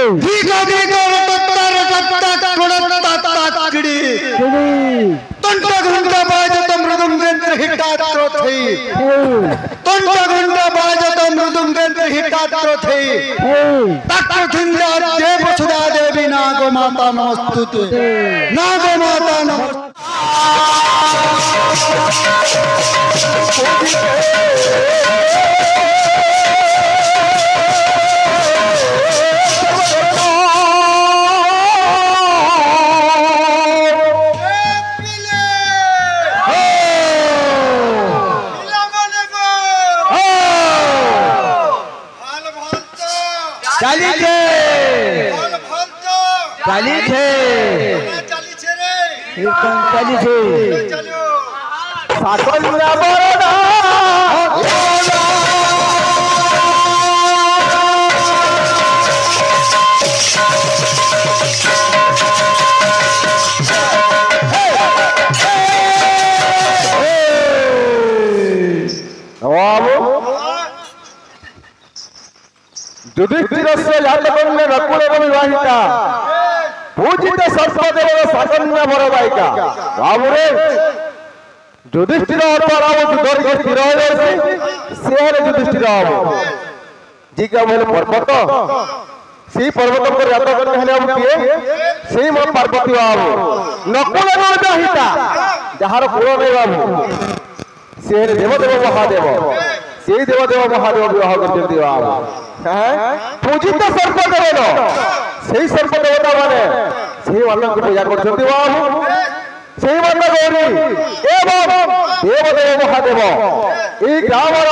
धीका धीका रटत्ता गुणत्ता तंटा घंटा बाजत मृदुंगेंद्र हिटात्रो थई तंटा घंटा बाजत मृदुंगेंद्र हिटात्रो थई तक्र खिंदा देव सुधा देवी नागो माता नमस्तुते नागो माता नमस्तुते चाली छे कीर्तन चाली छे साकल ना बरदा युधिष्ठिरस्य जातकन्या नकुल विवाहिता पूजित सर्पदेव शासन्य बरदायिका बाबुरे युधिष्ठिर राम युद्धर के स्थिर हो जाए से युधिष्ठिर बाबू जी का बोले पर्वत से पर्वत पर जातक हेले हम किए से मोर पार्वती बाबू नकुल विवाहिता जहार कुल नहीं बाबू से देवदेव महादेव से देवदेव महादेव विवाह करते बाबू पूजित सर्पदेव से सर्पदेवता माने से मान को पूजा करते बाबू से मान गौरी एवं देवदेव महादेव ए ग्रामर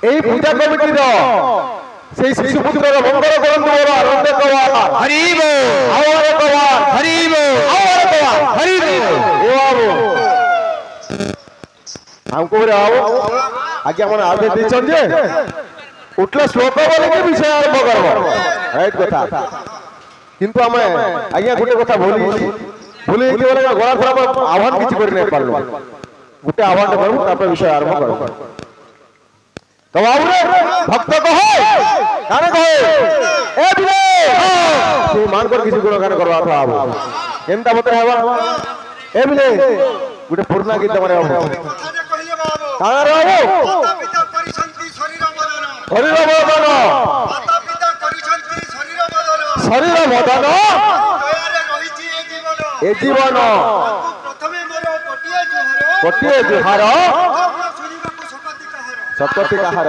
ए पूजा कमिटी से शिशुपुत्र मंगल करंतु मोर आनंद कवार हरि बोल आवर कवार हरि बोल आवर कवार हरि बोल ए बाबू हमको रे आओ आगे मन आदे दिछन जे उठला श्लोक बोले के विषय आरंभ करबो राइट कथा किंतु हमें आज्ञा गुटे कथा भूली बोले गला थोड़ा आह्वान किछि करि नै पारलो गुटे आह्वान करू तापर विषय आरंभ करू तो बाबू रे भक्त कहो काने कहो ए दिले से मान कर किछि गुण गान करवा था बाबू केनता मते हवा ए बिले गुटे पूर्णा गीत माने बाबू काना रे बाबू शरीर मदन माता पिता करिसंती शरीर मदन ए जीवन प्रथमे मोर कोटिए जुहार सपति कहार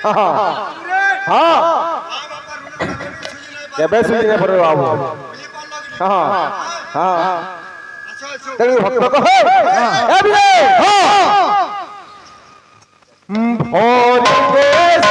हां हां केबे सुनि नै परे बाबू हां हां तेरे भक्त कहो ए बिले हां भोरी देश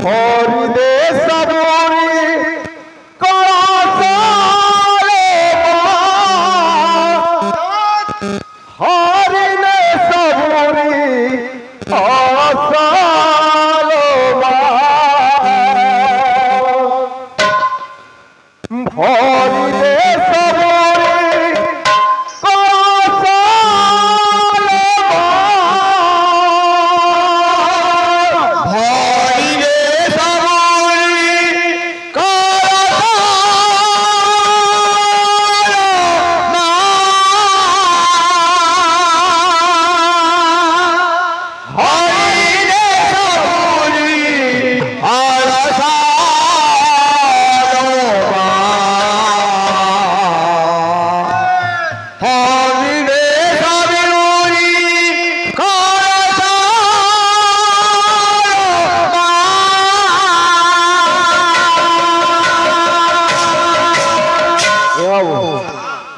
भोरी दे सबूरी हरि ने सबूरी भोरी दे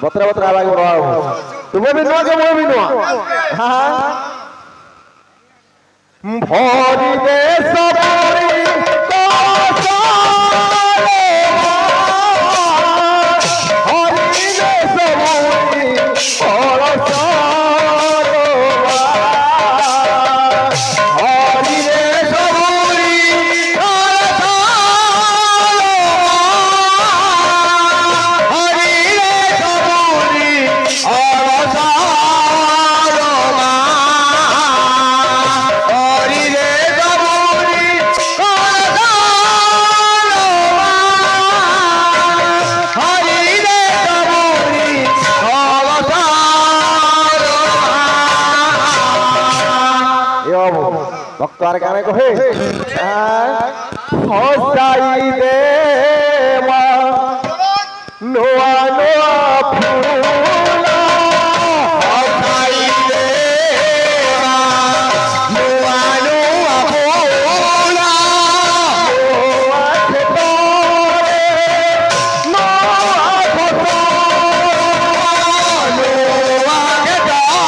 बतरा बतरा आवाज बढ़ाओ तुम्हें भी नुआ के मुझे भी नुआ हाँ भोरी दे सब ভক্ত আর গানে কহে হসাই দে মা নোয়া নোয়া ফুলা হসাই দে মা নোয়া নোয়া ফুলা নোয়া খেতরে নোয়া খেতরে নোয়া খেতরে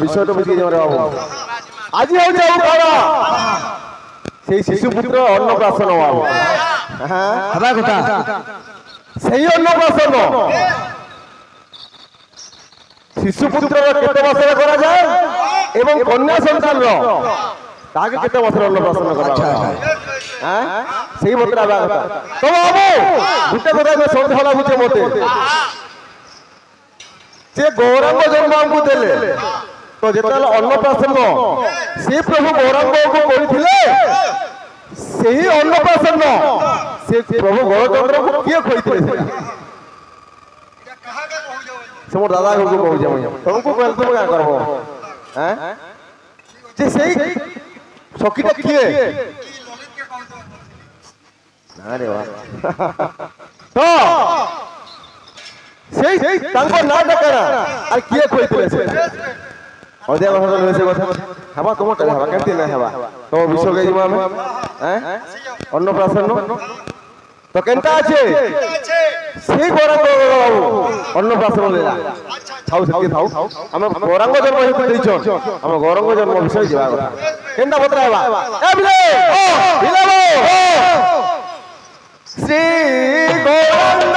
বিষয়টা বুঝিয়ে যাবে বাবু আজি হচ্ছে সেই শিশুপুত্র অন্নপ্রাশন বাবু হ্যাঁ কথা সেই অন্নপ্রাশন শিশুপুত্র কেতে বছর করা যায় এবং কন্যা সন্তান তাকে কেতে বছর অন্নপ্রাশন করা হ্যাঁ সেই মতো কথা তো বাবু গোটে কথা সন্ধ্যা লাগুছে মতে যে গৌরাঙ্গ জন্ম আমাকে দেলে তো যেତେବେଳେ ଅନ୍ନପ୍ରାଶନ ସେ ପ୍ରଭୁ ଗୌରାଙ୍ଗଙ୍କୁ କରିଥିଲେ ସେହି ଅନ୍ନପ୍ରାଶନ ସେ ପ୍ରଭୁ ଗୌରଚନ୍ଦ୍ରଙ୍କୁ କିଏ ଖୋଇଥିଲେ ସେ ମୋର ଦାଦା ଘରକୁ କହୁଛେ ତମକୁ କହିଲେ ତମେ କାଁ କରବ ଯେ ସେଇ ସଖୀଟା କିଏ ନାରେ ବା ତ ସେଇ ତାଙ୍କ ନାଁଟା କାଣା ଆଉ କିଏ ଖୋଇଥିଲେ ସେ ଅଧିକା କଥା ନୁହେଁ ସେ କଥା ହେବା ତୁମଟା ହେବା କେମିତି ନାଇଁ ହେବା ତମ ବିଷୟ ଯିବ ଆମେ ଅନ୍ନପ୍ରାଶନ ତ କେନ୍ତା ଅଛି ସେଇ ଗୌରାଙ୍ଗ ବାବୁ ଅନ୍ନପ୍ରାଶନ লীলা ଥାଉ ସେତିକି ଥାଉ ଆମେ ଗୌରାଙ୍ଗ ଜନ୍ମ ହେତୁ ଦେଇଛ ଆମେ ଗୌରାଙ୍ଗ ଜନ୍ମ ବିଷୟ ଯିବା କଥା କେନ୍ତା ପତ୍ର ହେବା ଶ୍ରୀ ଗୌରାଙ୍ଗ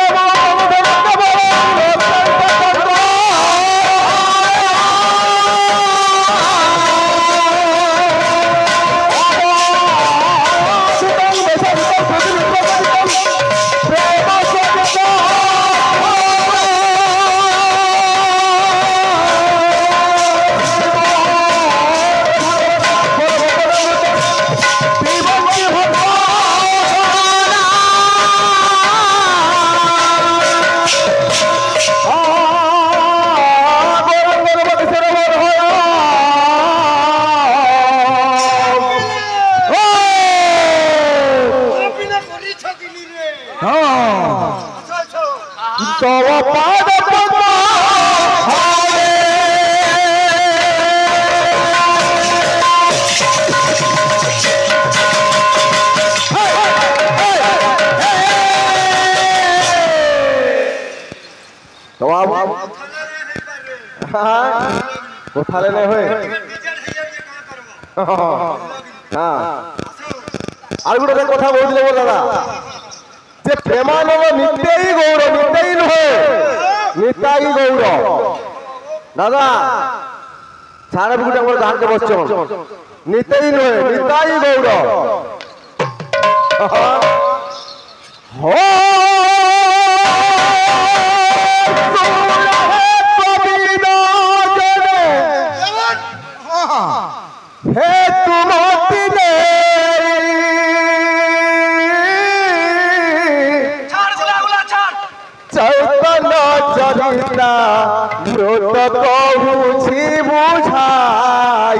তো বাবু কোথালে নেই হয়ে হ্যাঁ আর গোটে কথা বলছিলে বল দাদা যে প্রেমানন্দ নিত্যাই গৌর নিত্যাই নহে নিতাই গৌর দাদা সারা গোটে আমার গানকে বসছ নিতাই নহে নিতাই গৌর হে তুমতি দে চৈতন্য চরিতা ব্রত কহুছি বুঝাই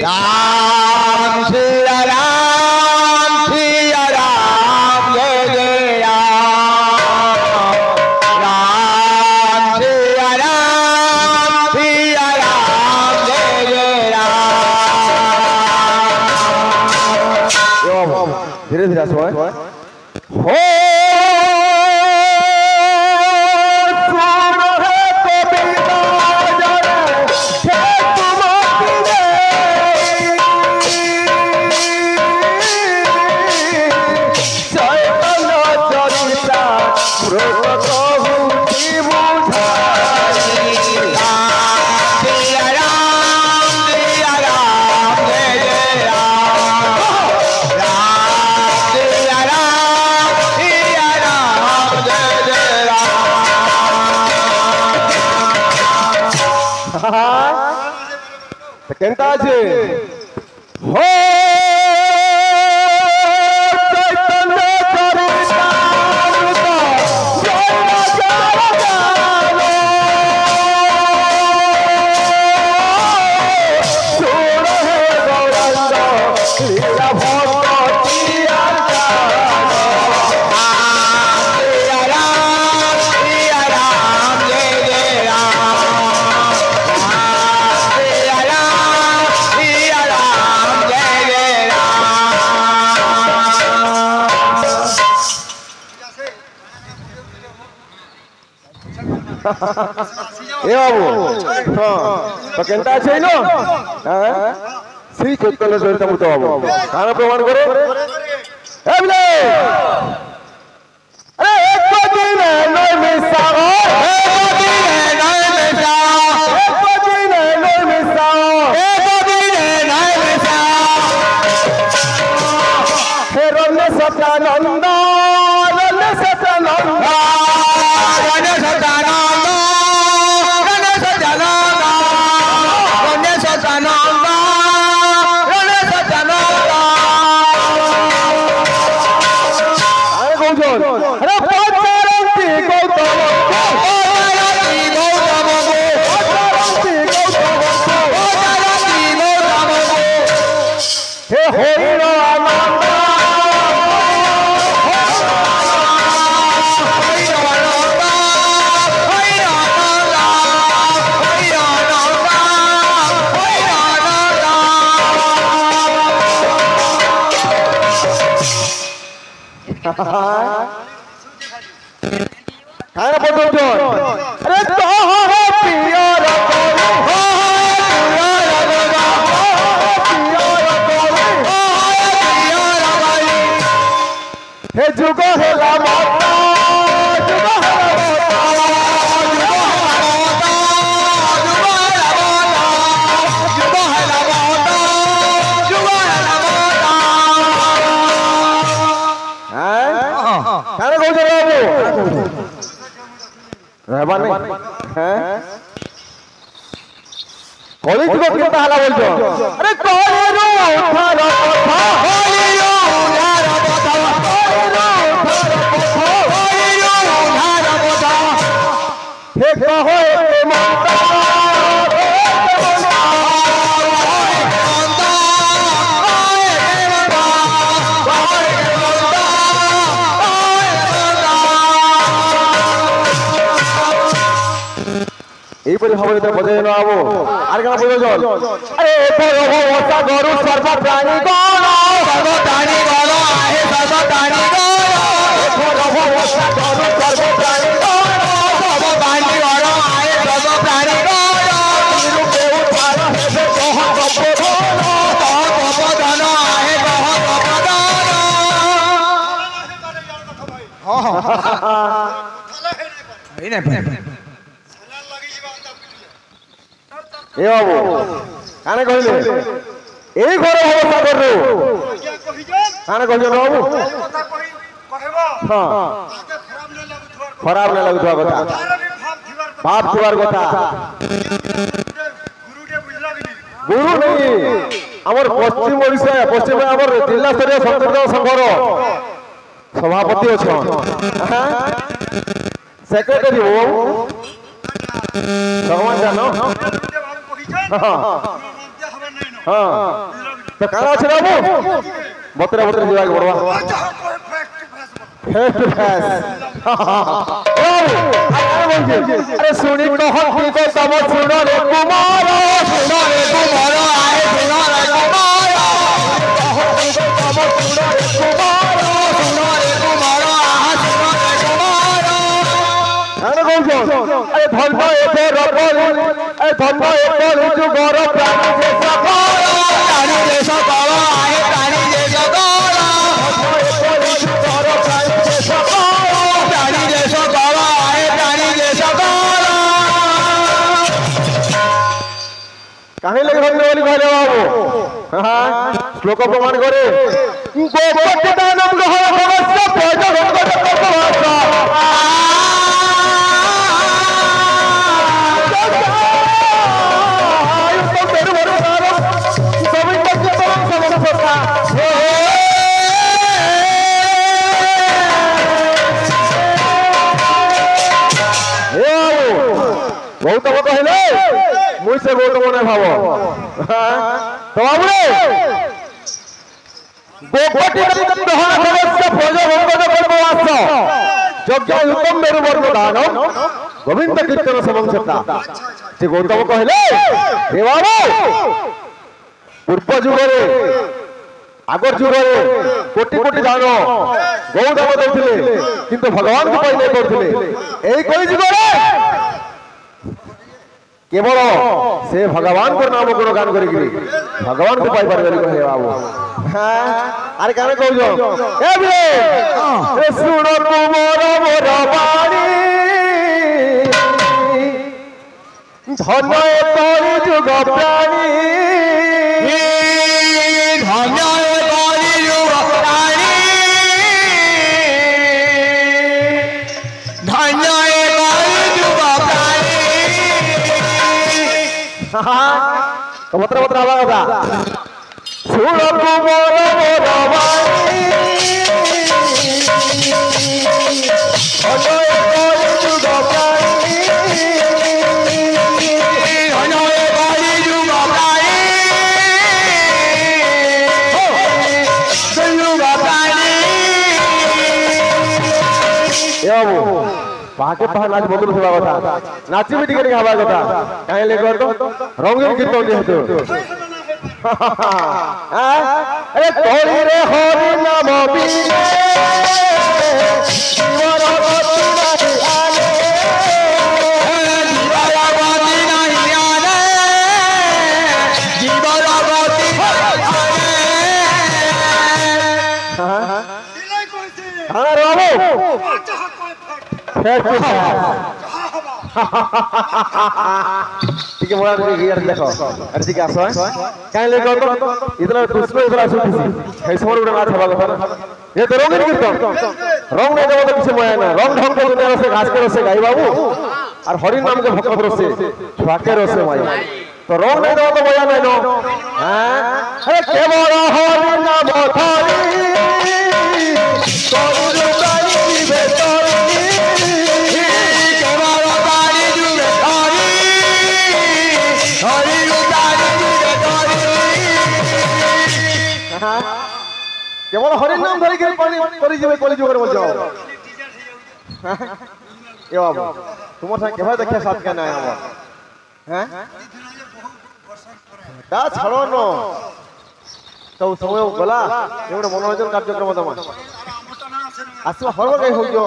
राम सिया राम जय जय राम सिया राम जय जय राम ধীরে ধীরে আসো হো কেনটা আছে হো চৈতন্য চরিতা এ বাবু তো কেনটা আছে না শ্রী চৈতন্য চরিতামৃত বাবু কার প্রমাণ করে আরে এক দিন নয় মিশা হে রণ্য সত্যানন্দ রণ্য সত্যানন্দ কারা বলছো আরে তো প্রিয় হে যুগ হেলা মাতা যুগ কলিযুগ কিন্তু হালা বলছো আরে কলির উদ্ধার কথা কলির উদ্ধার কথা কলির উদ্ধার কথা হে কহে মাতা এইপরি ভাবে তো বোঝাই না আবো আর কেন বোঝা চল আরে ভগবতা গরু সর্ব প্রাণী গণ সর্ব প্রাণী গণ আহে সর্ব প্রাণী গণ ভগবতা গরু সর্ব প্রাণী গণ সর্ব প্রাণী এই না ভাই এ বাবু কানে কইলে এই ঘরে অবস্থা করলো কানে কইছো না বাবু হ্যাঁ खराब नहीं लगुवा কথা बाप थुआर কথা गुरु नहीं हमर पश्चिम ओडिशा पश्चिम हमर जिला स्तरीय संस्कृत संघर सभापति अछन सेक्रेटरी हो भगवान जानो हां तो काला छ बाबू बतरा बतरा जीवा के बड़वा फेस टू फेस अरे सुनी कहती को तब सुनो रे कुमार आए सुनो रे कुमार कहती को तब सुनो रे कुमार अरे कौन अरे धर्म एते रखल अरे धर्म एते जो गौरव प्राणी से सकारा प्राणी से सकारा आए प्राणी से सकारा कहीं लगे भगवान बोली कहले बाबू हां श्लोक प्रमाण करे गोपति दानव ग्रह भगवत्स प्रज भगवत तपवासा आयु तो तेरे भरोसा सभी तक परम समस्या बहुत तो कहले मुझ से बहुत मने भावो तो बाबू रे गोपति दहन भगवत्स प्रज भगवत तपवास यज्ञ उत्तम मेरु वर्ग दान गोविंद कीर्तन समंसता से गौतम कहले हे बाबू पूर्व जुग रे आगर जुग रे कोटि कोटि दान गौ दान देउथिले किंतु भगवान को पाइ नै करथिले एई कोई जुग रे केवल से भगवान को नाम गुणगान करी भगवान को पाई पार करी कहे बाबू अरे काने कहू जो ए बे ए सुनो मोर मोर बाणी धन करी जुग प्राणी धन करी जुग प्राणी धन तो बतरा बतरा आवाज था सुनो मोर मोर बाणी धन करी जुग प्राणी धन करी जुग प्राणी जुग प्राणी ए बाबू पाके पहा नाच बदल थोड़ा कथा नाची भी टिके हवा कथा काहे ले कर तो रंगीन कीर्तन जेतो अरे तोरी रे हरि नाम बिने जीवन गति नहीं आले जीवन गति नहीं आले जीवन गति हां बाबू ठीक है मोरा यार देखो अरे ठीक आसो काहे ले तो इतना दुष्ट इतना सुखी है समर उड़ा नाच हवा कथा ये तो रंगीन कीर्तन रंग नहीं देबो तो किसे मोया ना रंग ढंग के दुनिया से घास के रसे गाई बाबू और हरि नाम के भक्त रसे छुआके रसे माई तो रंग नहीं देबो तो मोया नहीं नो हां अरे केवल हरि नाम थारी तोरू गाई बेतरी केवल हरि नाम धरि के पानी करी जेबे कली जुगर बोल जाओ ए बाबू तुमर संग केबे देखिया साथ के ना हमर हैं दा छड़ो न तो समय गला एवडे मनोरंजन कार्यक्रम तमा आसो हरबर गई हो जो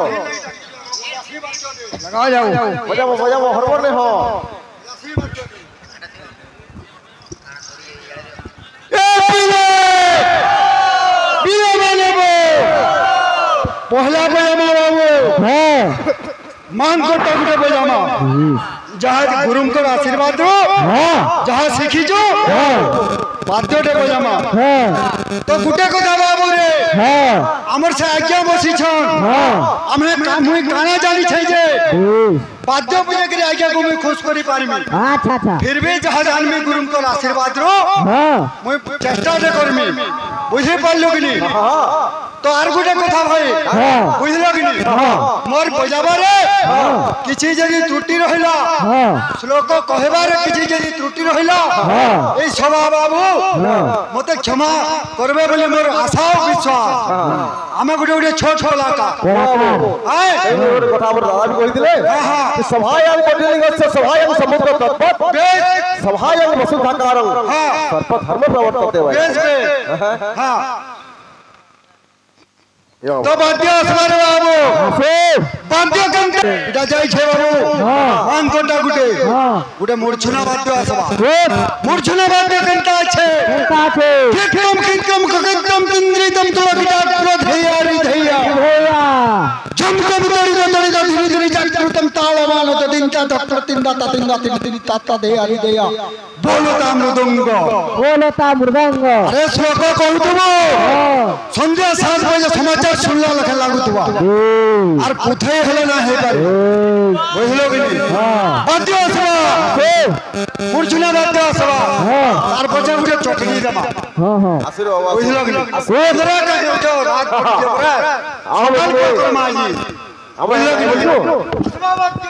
लगाओ जाओ बजाबो हरबर ने हो पहला बाबू मान को टंगे बजामा जहाँ गुरुंकर आशीर्वाद रो जहाँ सीखी जो बाध्य डे बजामा तो गुटे को बाबू रे अमर से आज्ञा बसी छन हमें मुई गाना जानी छै जे बाध्य बजे के आज्ञा को मैं खुश करी पारमी अच्छा अच्छा फिर भी जहाँ जानमी गुरुंकर आशीर्वाद रो मुई चेष्टा दे करमी बुझे पारलो कि नहीं तो आर गुटे कथा भाई बुझलो कि नहीं मोर बजाबारे किछि जदि त्रुटि रहिला श्लोक कहबारे किछि जदि त्रुटि रहिला ए सभा बाबू मते क्षमा करबे बोले मोर आशा और विश्वास आमे गुटे गुटे छोट लाका हाय एगो कथा हमर दादा भी कहिथिले कि सभायं पटिलिंगस्य सभायं समुद्र तत्पथ सभायं वसुधाकारं सर्प धर्म प्रवर्तते भाई हां तो बाध्य असमार बाबू बाध्य कंटे इटा जाई छे बाबू मान कोटा गुटे गुटे मूर्छना बाध्य असबा मूर्छना बाध्य कंटा छे किकम ककम तिंद्रितम तुलकिटा क्रोधयारि धैया जम जम तड़ी धीरे धीरे जागृतम तालमान तदिंता तत्तिंदा ततिंदा तिंदी ताता देयारि देया बोलता मृदंग अरे श्लोक कहूतबो संध्या 7 बजे समाचार सुनला लखे लागुतबा आर पुथै हले ना हे पारे बुझलो कि नहीं बाध्य असबा मूर्छना बाध्य असबा तार पछे गुटे चटनी देबा आशीर्वाद बुझलो कि नहीं ओदरा का जो रात पड़े परे आओ माजी बुझलो कि नहीं असबा बाध्य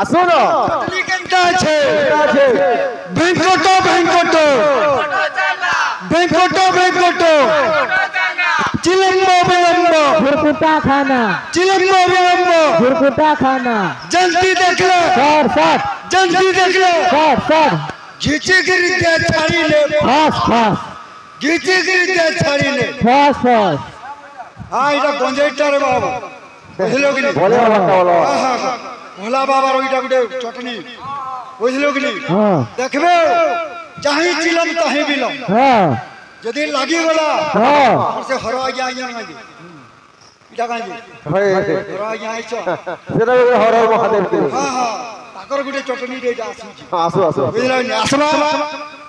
আসুনো कंटा छे बेंकोटो चिलम्बो विलम्बो भुरकुटा खाना चिलम्बो विलम्बो भुरकुटा खाना जल्दी देख लो सर जल्दी देख लो सर घीचे गिरी दे छाड़ी ले फास्ट घीचे गिरी दे छाड़ी ले फास्ट हां इटा गंजेटा रे बाबू बुझलो कि नहीं बोले बोलो भोला बाबा रोइटा गुटे चटनी बुझलो कि नहीं देखबे चाहे चिलम ताहे बिलम जदी लागी गला से हरो आ गया इटा काजी भाई हरो आ गया आइछ सेटा हर महादेव के हां ताकर गुटे चटनी दे आसु आसु बुझलो नि आसबा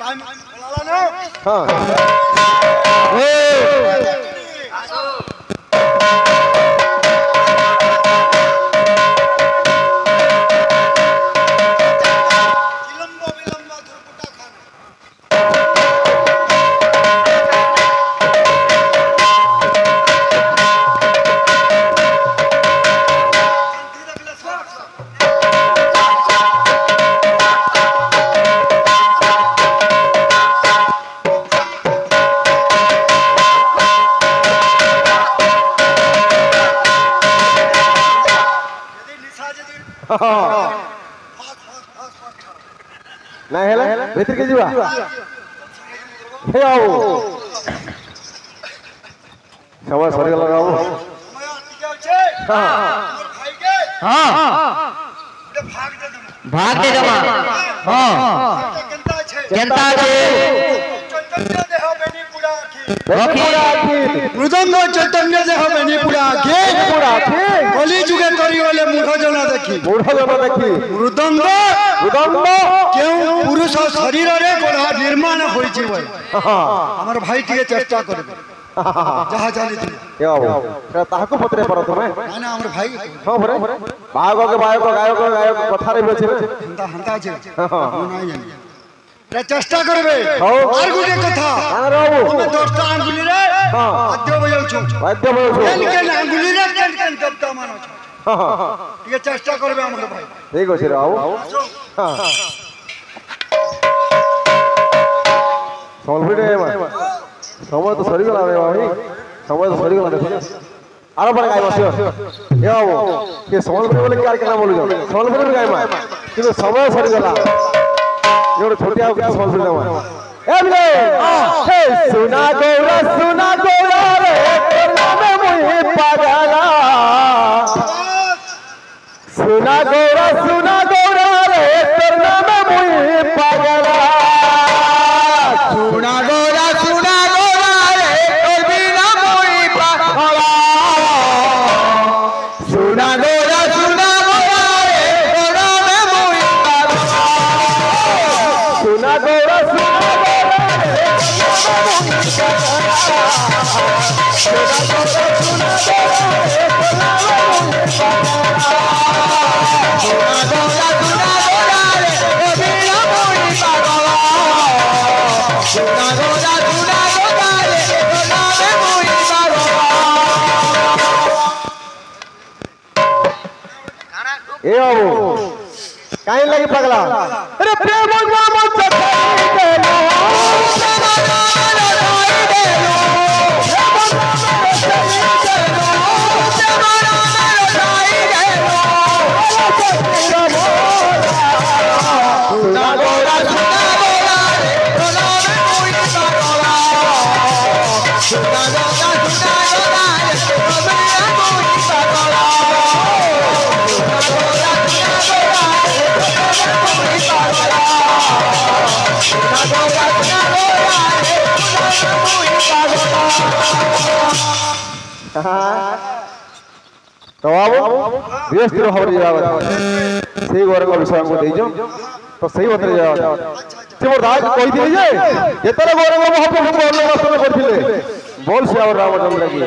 टाइम लाला ना हां ए ना हेला भीतर के जीवा हे आओ सवा सरी लगाओ हां भाग दे जमा हां जनता छे मृदंग चैतन्य देह बेनी पुरा आखे कली जुगे करी वाले मूढ़ जना देखी मृदंग केउ पुरुष शरीर रे गोड़ा निर्माण होई छी हमर भाई टिके चेष्टा करबे जहा जानी थी यो ताहाको पत्रे पर तुमे ना हमर भाई हां बरे बाग के गायक कथा रे बेछे हंता छे हां नहीं जानी চেষ্টা করবে আর গোটে কথা তুমি 10টা আঙ্গুলিরে বাদ্য বজাউছো কেন আঙ্গুলিরে কেন দবদা মানছ ঠিক চেষ্টা করবে আমাকে ভাই ঠিক আছে রাও সম্পূর্ণ সময় তো সরিগলা রে ভাই সময় তো সরিগলা দেখো আরো পরে গাইবা শিওর এ বাবু কে সম্বলপুরি বলে কি আর কেন বলুছ সম্বলপুরি গাইবা কিন্তু সময় সরিগলা এগুলো ছোটিয়া সম্বলপুরি গাইবা এ বিলে হে সোনা গৌরা রে তোর নামে মুই পাগলা সোনা গৌরা রে তোর নামে মুই পাগলা সোনা গৌরা রে তোর বিনা মুই পাগলা সোনা গৌরা রে তোর নামে মুই পাগলা সোনা গৌরা রে ए बाबू काहे लगी पगला अरे प्रेम नाम चखाई देलो तो बाबू व्यस्त भाव से गौरव विषय हमको दीजो तो सही बता जाओ से मोर दाई कहि दिले जे जेतरे गौरव महाप्रभु को बोल से रामचंद्र की